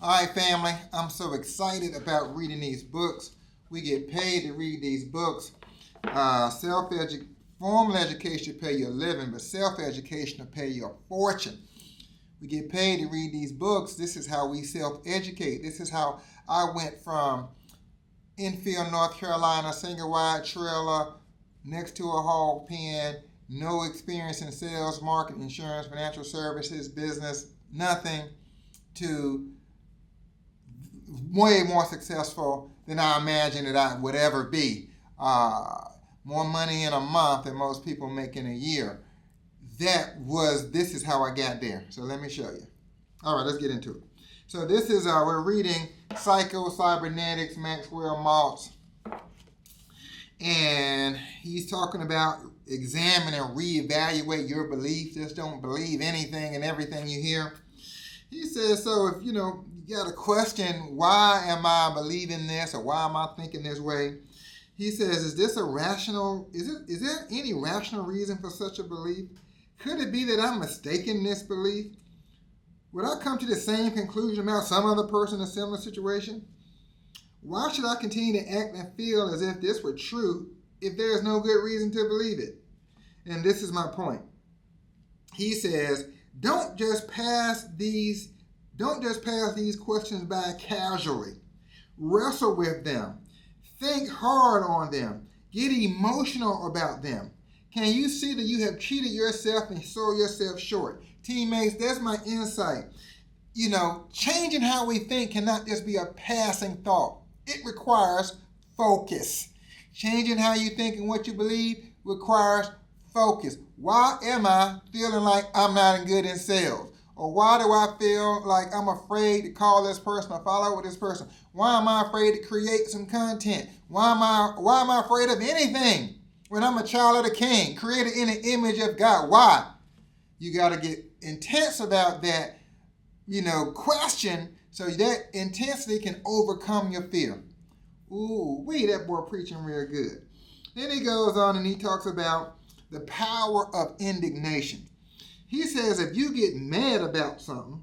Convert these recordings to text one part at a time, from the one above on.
All right, family, I'm so excited about reading these books. We get paid to read these books. Formal education will pay you a living, but self-education will pay you a fortune. We get paid to read these books. This is how we self-educate. This is how I went from Enfield, North Carolina, single wide trailer, next to a hog pen, no experience in sales, marketing, insurance, financial services, business, nothing, to way more successful than I imagined that I would ever be. More money in a month than most people make in a year. This is how I got there. So let me show you. All right, let's get into it. So this is, we're reading Psycho-Cybernetics, Maxwell Maltz. And he's talking about examine and reevaluate your beliefs. Just don't believe anything and everything you hear. He says, so if you got a question, why am I believing this or why am I thinking this way? He says, is there any rational reason for such a belief? Could it be that I'm mistaken in this belief? Would I come to the same conclusion about some other person in a similar situation? Why should I continue to act and feel as if this were true if there is no good reason to believe it? And this is my point. He says, don't just pass these questions by casually. Wrestle with them. Think hard on them. Get emotional about them. Can you see that you have cheated yourself and sold yourself short? Teammates, that's my insight. Changing how we think cannot just be a passing thought. It requires focus. Changing how you think and what you believe requires focus. Why am I feeling like I'm not good in sales? Or why do I feel like I'm afraid to call this person or follow up with this person? Why am I afraid to create some content? Why am I afraid of anything when I'm a child of the King, created in the image of God? Why? You got to get intense about that, question, so that intensity can overcome your fear. Ooh, that boy preaching real good. Then he goes on and he talks about the power of indignation. He says if you get mad about something,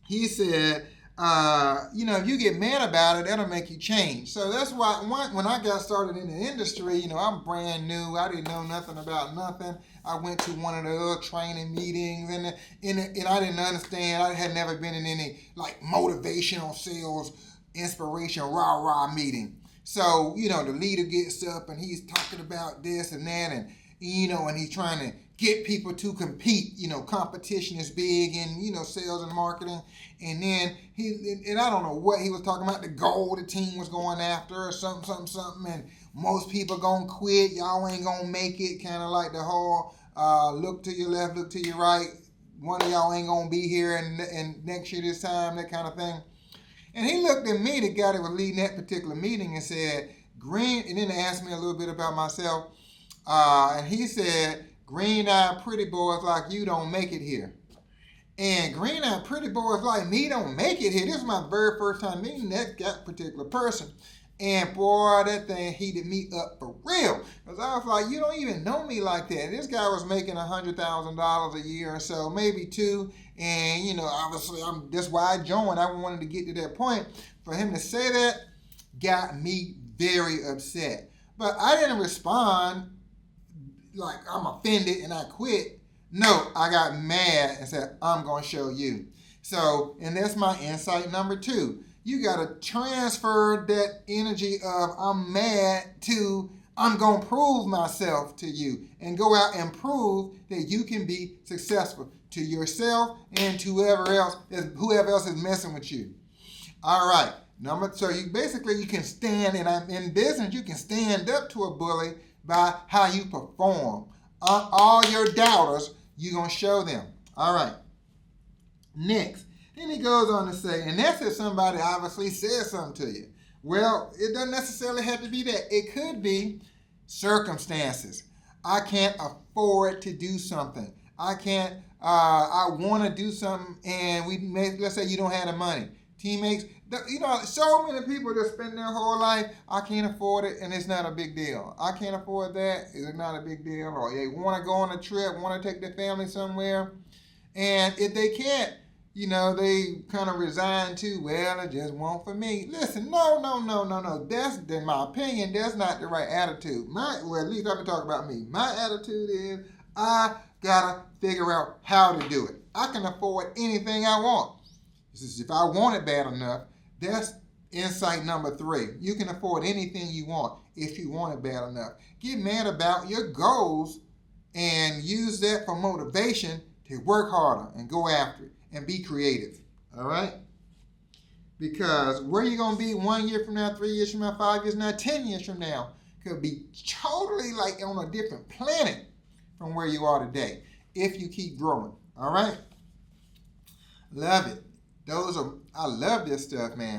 he said, if you get mad about it, that'll make you change. So that's why when I got started in the industry, I'm brand new. I didn't know nothing about nothing. I went to one of the little training meetings and I didn't understand. I had never been in any like motivational sales, inspiration, rah-rah meeting. So, the leader gets up and he's talking about this and that and he's trying to get people to compete. Competition is big in, sales and marketing. And then I don't know what he was talking about, the goal the team was going after or something. And most people gonna quit. Y'all ain't gonna make it. Kind of like the whole look to your left, look to your right. One of y'all ain't gonna be here and next year this time, that kind of thing. And he looked at me, the guy that was leading that particular meeting, and said, and then asked me a little bit about myself. And he said, green-eyed pretty boys like you don't make it here. And green-eyed pretty boys like me don't make it here. This is my very first time meeting that particular person. And boy, that thing heated me up for real. Because I was like, you don't even know me like that. This guy was making $100,000 a year or so, maybe two. And, obviously, that's why I joined. I wanted to get to that point. For him to say that got me very upset. But I didn't respond like I'm offended and I quit. No, I got mad and said, I'm going to show you. So, and that's my insight number 2. You got to transfer that energy of I'm mad to I'm going to prove myself to you and go out and prove that you can be successful to yourself and to whoever else is messing with you. All right. So you can stand, and in business, you can stand up to a bully by how you perform. All your doubters, you're going to show them. All right. Next. Then he goes on to say, and that's if somebody obviously says something to you. Well, it doesn't necessarily have to be that. It could be circumstances. I can't afford to do something. I want to do something, and let's say you don't have the money. Teammates, so many people that spend their whole life, I can't afford it, and it's not a big deal. I can't afford that, it's not a big deal. Or they want to go on a trip, want to take their family somewhere, and if they can't, they kind of resign to, well, it just won't for me. Listen, no. That's, in my opinion, that's not the right attitude. Well, at least I'm talking about me. My attitude is, I gotta figure out how to do it. I can afford anything I want. This is if I want it bad enough. That's insight number 3. You can afford anything you want if you want it bad enough. Get mad about your goals and use that for motivation to work harder and go after it and be creative. All right? Because where you're going to be 1 year from now, 3 years from now, 5 years from now, 10 years from now could be totally like on a different planet from where you are today if you keep growing. All right? Love it. I love this stuff, man.